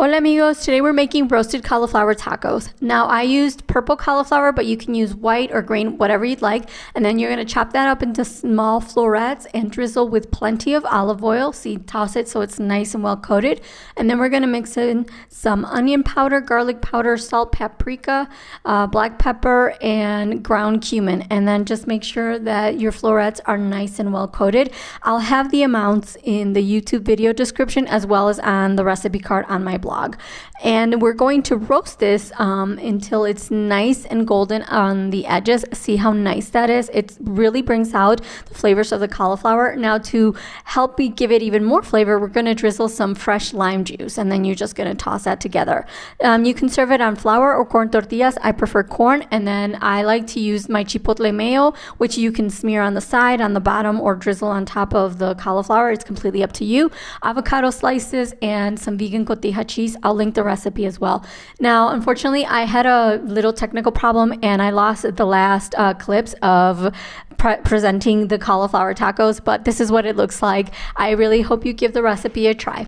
Hola amigos, today we're making roasted cauliflower tacos. Now I used purple cauliflower, but you can use white or green, whatever you'd like. And then you're going to chop that up into small florets and drizzle with plenty of olive oil. See, toss it so it's nice and well coated. And then we're going to mix in some onion powder, garlic powder, salt, paprika, black pepper, and ground cumin. And then just make sure that your florets are nice and well coated. I'll have the amounts in the YouTube video description as well as on the recipe card on my blog. And we're going to roast this until it's nice and golden on the edges. See how nice that is? It really brings out the flavors of the cauliflower. Now to help me give it even more flavor, we're going to drizzle some fresh lime juice, and then you're just going to toss that together. You can serve it on flour or corn tortillas. I prefer corn, and then I like to use my chipotle mayo, which you can smear on the side, on the bottom, or drizzle on top of the cauliflower. It's completely up to you. Avocado slices and some vegan cotija cheese. I'll link the recipe as well. Now, unfortunately, I had a little technical problem and I lost the last clips of presenting the cauliflower tacos, but this is what it looks like. I really hope you give the recipe a try.